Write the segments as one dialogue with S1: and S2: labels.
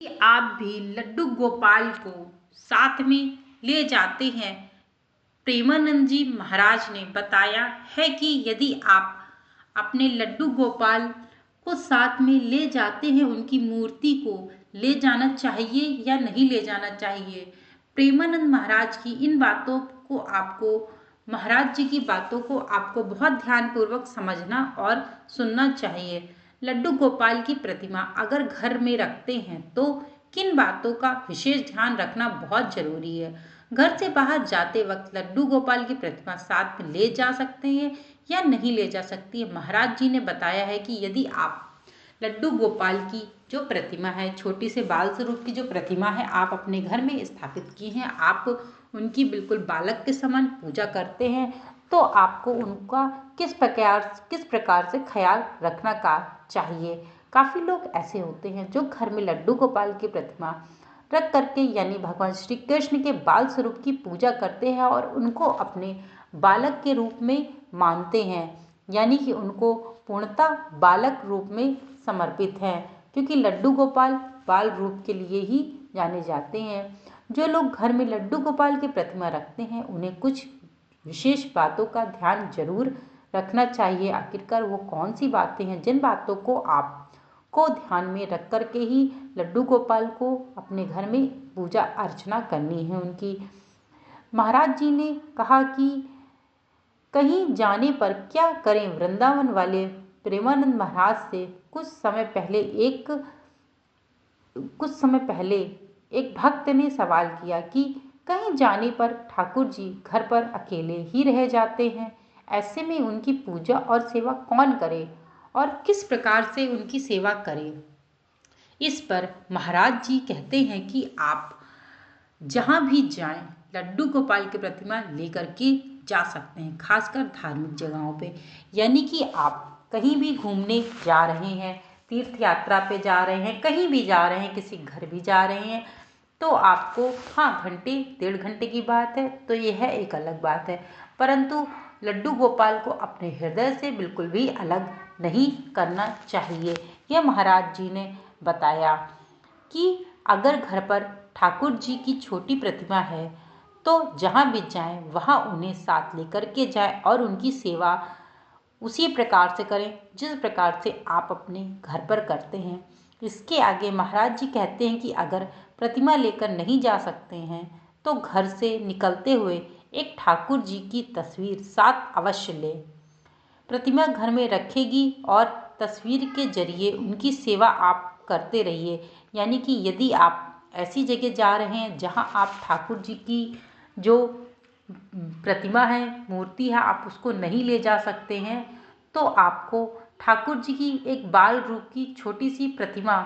S1: कि आप भी लड्डू गोपाल को साथ में ले जाते हैं। प्रेमानंद जी महाराज ने बताया है कि यदि आप अपने लड्डू गोपाल को साथ में ले जाते हैं, उनकी मूर्ति को ले जाना चाहिए या नहीं ले जाना चाहिए। प्रेमानंद महाराज की इन बातों को आपको महाराज जी की बातों को आपको बहुत ध्यानपूर्वक समझना और सुनना चाहिए। लड्डू गोपाल की प्रतिमा अगर घर में रखते हैं तो किन बातों का विशेष ध्यान रखना बहुत जरूरी है। घर से बाहर जाते वक्त लड्डू गोपाल की प्रतिमा साथ में ले जा सकते हैं या नहीं ले जा सकती है। महाराज जी ने बताया है कि यदि आप लड्डू गोपाल की जो प्रतिमा है, छोटी से बाल स्वरूप की जो प्रतिमा है, आप अपने घर में स्थापित की हैं, आप उनकी बिल्कुल बालक के समान पूजा करते हैं, तो आपको उनका किस प्रकार से ख्याल रखना का चाहिए। काफ़ी लोग ऐसे होते हैं जो घर में लड्डू गोपाल की प्रतिमा रख करके यानी भगवान श्री कृष्ण के बाल स्वरूप की पूजा करते हैं और उनको अपने बालक के रूप में मानते हैं, यानी कि उनको पूर्णतः बालक रूप में समर्पित हैं, क्योंकि लड्डू गोपाल बाल रूप के लिए ही जाने जाते हैं। जो लोग घर में लड्डू गोपाल की प्रतिमा रखते हैं उन्हें कुछ विशेष बातों का ध्यान जरूर रखना चाहिए। आखिरकार वो कौन सी बातें हैं जिन बातों को आप को ध्यान में रख कर के ही लड्डू गोपाल को अपने घर में पूजा अर्चना करनी है उनकी। महाराज जी ने कहा कि कहीं जाने पर क्या करें। वृंदावन वाले प्रेमानंद महाराज से कुछ समय पहले एक भक्त ने सवाल किया कि कहीं जाने पर ठाकुर जी घर पर अकेले ही रह जाते हैं, ऐसे में उनकी पूजा और सेवा कौन करे और किस प्रकार से उनकी सेवा करें। इस पर महाराज जी कहते हैं कि आप जहाँ भी जाएं लड्डू गोपाल की प्रतिमा लेकर के जा सकते हैं, खासकर धार्मिक जगहों पे। यानी कि आप कहीं भी घूमने जा रहे हैं, तीर्थ यात्रा पे जा रहे हैं, कहीं भी जा रहे हैं, किसी घर भी जा रहे हैं, तो आपको घंटे 1.5 घंटे की बात है तो यह एक अलग बात है, परंतु लड्डू गोपाल को अपने हृदय से बिल्कुल भी अलग नहीं करना चाहिए। यह महाराज जी ने बताया कि अगर घर पर ठाकुर जी की छोटी प्रतिमा है तो जहाँ भी जाएं वहाँ उन्हें साथ लेकर के जाएं और उनकी सेवा उसी प्रकार से करें जिस प्रकार से आप अपने घर पर करते हैं। इसके आगे महाराज जी कहते हैं कि अगर प्रतिमा लेकर नहीं जा सकते हैं तो घर से निकलते हुए एक ठाकुर जी की तस्वीर साथ अवश्य लें। प्रतिमा घर में रखेगी और तस्वीर के जरिए उनकी सेवा आप करते रहिए। यानी कि यदि आप ऐसी जगह जा रहे हैं जहां आप ठाकुर जी की जो प्रतिमा है, मूर्ति है, आप उसको नहीं ले जा सकते हैं, तो आपको ठाकुर जी की एक बाल रूप की छोटी सी प्रतिमा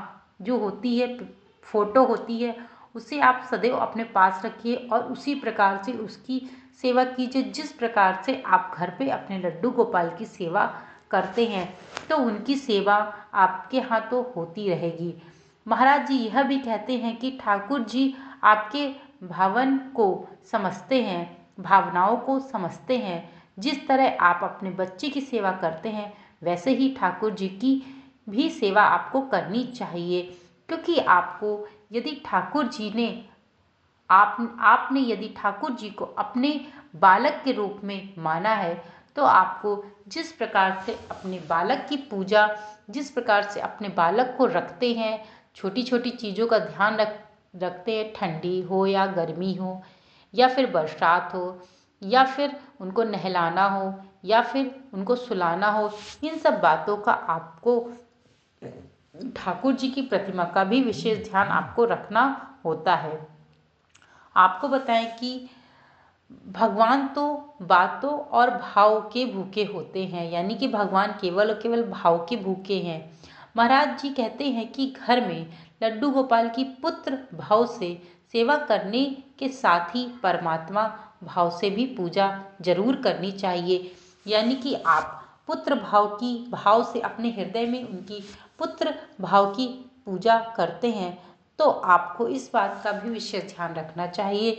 S1: जो होती है, फोटो होती है, उसे आप सदैव अपने पास रखिए और उसी प्रकार से उसकी सेवा कीजिए जिस प्रकार से आप घर पे अपने लड्डू गोपाल की सेवा करते हैं, तो उनकी सेवा आपके यहाँ तो होती रहेगी। महाराज जी यह भी कहते हैं कि ठाकुर जी आपके भावन को समझते हैं, भावनाओं को समझते हैं। जिस तरह आप अपने बच्चे की सेवा करते हैं वैसे ही ठाकुर जी की भी सेवा आपको करनी चाहिए, क्योंकि आपको यदि ठाकुर जी ने आपने यदि ठाकुर जी को अपने बालक के रूप में माना है तो आपको जिस प्रकार से अपने बालक की पूजा, जिस प्रकार से अपने बालक को रखते हैं, छोटी छोटी चीज़ों का ध्यान रखते हैं, ठंडी हो या गर्मी हो या फिर बरसात हो या फिर उनको नहलाना हो या फिर उनको सुलाना हो, इन सब बातों का आपको ठाकुर जी की प्रतिमा का भी विशेष ध्यान आपको रखना होता है। आपको बताएं कि भगवान तो बातों और भाव के भूखे होते हैं, यानी कि भगवान केवल और केवल भाव के भूखे हैं। महाराज जी कहते हैं कि घर में लड्डू गोपाल की पुत्र भाव से सेवा करने के साथ ही परमात्मा भाव से भी पूजा जरूर करनी चाहिए। यानी कि आप पुत्र भाव से अपने हृदय में उनकी पुत्र भाव की पूजा करते हैं, तो आपको इस बात का भी विशेष ध्यान रखना चाहिए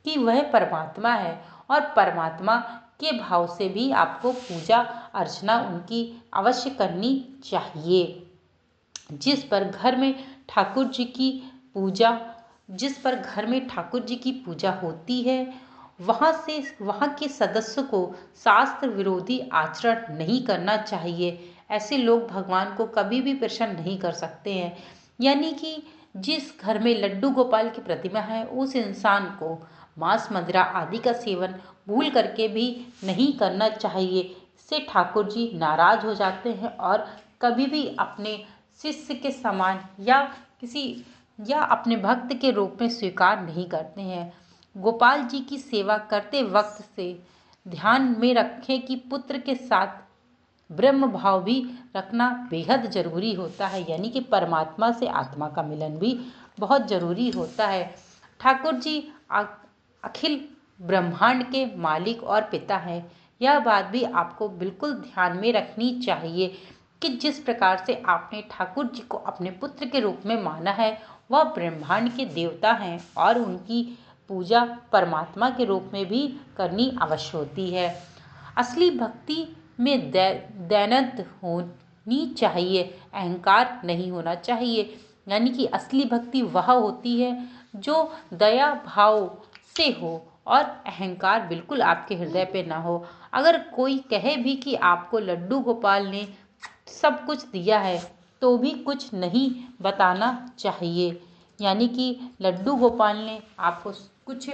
S1: कि वह परमात्मा है और परमात्मा के भाव से भी आपको पूजा अर्चना उनकी अवश्य करनी चाहिए। जिस पर घर में ठाकुर जी की पूजा जिस पर घर में ठाकुर जी की पूजा होती है, वहाँ के सदस्यों को शास्त्र विरोधी आचरण नहीं करना चाहिए। ऐसे लोग भगवान को कभी भी प्रसन्न नहीं कर सकते हैं। यानी कि जिस घर में लड्डू गोपाल की प्रतिमा है, उस इंसान को मांस मदिरा आदि का सेवन भूल करके भी नहीं करना चाहिए। इससे ठाकुर जी नाराज हो जाते हैं और कभी भी अपने शिष्य के समान या अपने भक्त के रूप में स्वीकार नहीं करते हैं। गोपाल जी की सेवा करते वक्त से ध्यान में रखें कि पुत्र के साथ ब्रह्म भाव भी रखना बेहद जरूरी होता है। यानी कि परमात्मा से आत्मा का मिलन भी बहुत जरूरी होता है। ठाकुर जी अखिल ब्रह्मांड के मालिक और पिता हैं। यह बात भी आपको बिल्कुल ध्यान में रखनी चाहिए कि जिस प्रकार से आपने ठाकुर जी को अपने पुत्र के रूप में माना है, वह ब्रह्मांड के देवता हैं और उनकी पूजा परमात्मा के रूप में भी करनी अवश्य होती है। असली भक्ति में दैनत होनी चाहिए, अहंकार नहीं होना चाहिए। यानी कि असली भक्ति वह होती है जो दया भाव से हो और अहंकार बिल्कुल आपके हृदय पे ना हो। अगर कोई कहे भी कि आपको लड्डू गोपाल ने सब कुछ दिया है, तो भी कुछ नहीं बताना चाहिए। यानी कि लड्डू गोपाल ने आपको कुछ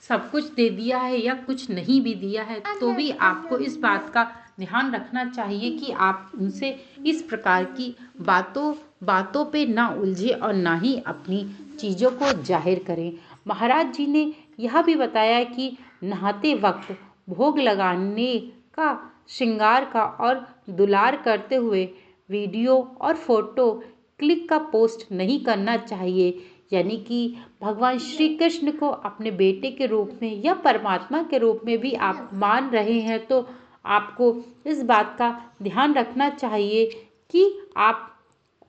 S1: सब कुछ दे दिया है या कुछ नहीं भी दिया है, तो भी आपको इस बात का ध्यान रखना चाहिए कि आप उनसे इस प्रकार की बातों पे ना उलझे और ना ही अपनी चीज़ों को जाहिर करें। महाराज जी ने यह भी बताया कि नहाते वक्त भोग लगाने का, श्रृंगार का और दुलार करते हुए वीडियो और फोटो क्लिक का पोस्ट नहीं करना चाहिए। यानी कि भगवान श्री कृष्ण को अपने बेटे के रूप में या परमात्मा के रूप में भी आप मान रहे हैं, तो आपको इस बात का ध्यान रखना चाहिए कि आप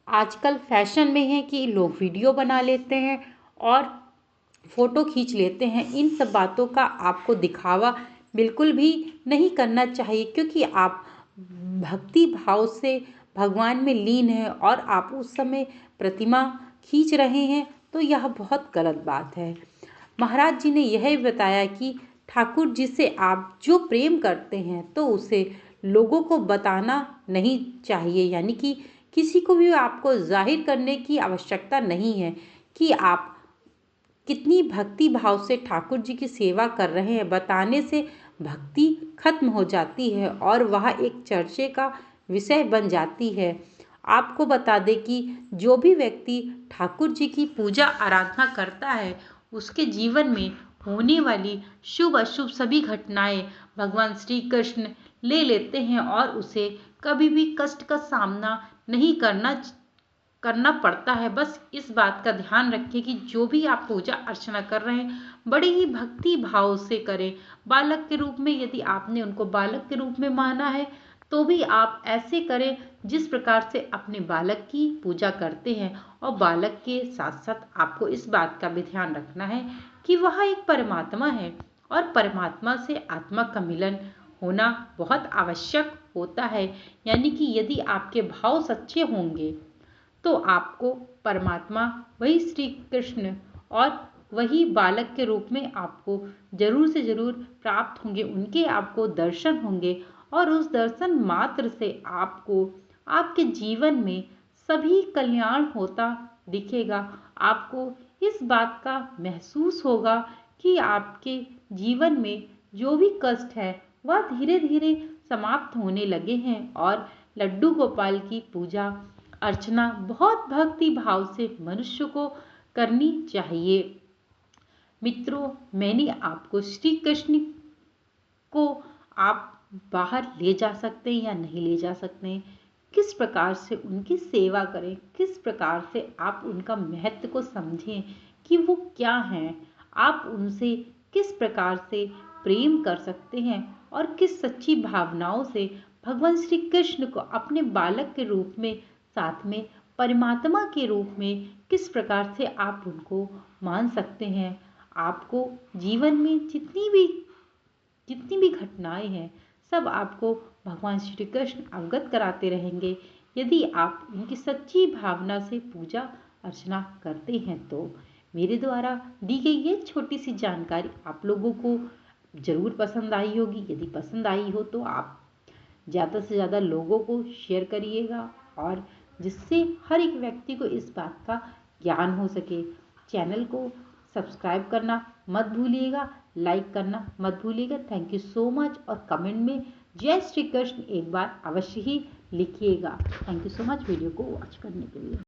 S1: आजकल फैशन में हैं कि लोग वीडियो बना लेते हैं और फोटो खींच लेते हैं। इन सब बातों का आपको दिखावा बिल्कुल भी नहीं करना चाहिए, क्योंकि आप भक्ति भाव से भगवान में लीन हैं और आप उस समय प्रतिमा खींच रहे हैं, तो यह बहुत गलत बात है। महाराज जी ने यह भी बताया कि ठाकुर जी से आप जो प्रेम करते हैं, तो उसे लोगों को बताना नहीं चाहिए। यानी कि किसी को भी आपको जाहिर करने की आवश्यकता नहीं है कि आप कितनी भक्ति भाव से ठाकुर जी की सेवा कर रहे हैं। बताने से भक्ति खत्म हो जाती है और वह एक चर्चे का विषय बन जाती है। आपको बता दें कि जो भी व्यक्ति ठाकुर जी की पूजा आराधना करता है, उसके जीवन में होने वाली शुभ अशुभ सभी घटनाएं भगवान श्री कृष्ण ले लेते हैं और उसे कभी भी कष्ट का सामना नहीं करना पड़ता है। बस इस बात का ध्यान रखें कि जो भी आप पूजा अर्चना कर रहे हैं, बड़े ही भक्ति भाव से करें। बालक के रूप में यदि आपने उनको बालक के रूप में माना है, तो भी आप ऐसे करें जिस प्रकार से अपने बालक की पूजा करते हैं। और बालक के साथ साथ आपको इस बात का भी ध्यान रखना है कि वह एक परमात्मा है और परमात्मा से आत्मा का मिलन होना बहुत आवश्यक होता है। यानी कि यदि आपके भाव सच्चे होंगे, तो आपको परमात्मा वही श्री कृष्ण और वही बालक के रूप में आपको जरूर से जरूर प्राप्त होंगे। उनके आपको दर्शन होंगे और उस दर्शन मात्र से आपको आपके जीवन में सभी कल्याण होता दिखेगा। आपको इस बात का महसूस होगा कि आपके जीवन में जो भी कष्ट है वह धीरे धीरे समाप्त होने लगे हैं और लड्डू गोपाल की पूजा अर्चना बहुत भक्ति भाव से मनुष्य को करनी चाहिए। मित्रों, मैंने आपको श्री कृष्ण को आप बाहर ले जा सकते हैं या नहीं ले जा सकते हैं, किस प्रकार से उनकी सेवा करें, किस प्रकार से आप उनका महत्व को समझें कि वो क्या हैं, आप उनसे किस प्रकार से प्रेम कर सकते हैं और किस सच्ची भावनाओं से भगवान श्री कृष्ण को अपने बालक के रूप में, साथ में परमात्मा के रूप में किस प्रकार से आप उनको मान सकते हैं। आपको जीवन में जितनी भी घटनाएं हैं, सब आपको भगवान श्री कृष्ण अवगत कराते रहेंगे, यदि आप उनकी सच्ची भावना से पूजा अर्चना करते हैं तो मेरे द्वारा दी गई ये छोटी सी जानकारी आप लोगों को ज़रूर पसंद आई होगी। यदि पसंद आई हो तो आप ज़्यादा से ज़्यादा लोगों को शेयर करिएगा और जिससे हर एक व्यक्ति को इस बात का ज्ञान हो सके। चैनल को सब्सक्राइब करना मत भूलिएगा, लाइक करना मत भूलिएगा। थैंक यू सो मच और कमेंट में जय श्री कृष्ण एक बार अवश्य ही लिखिएगा। Thank you so much video को वॉच करने के लिए।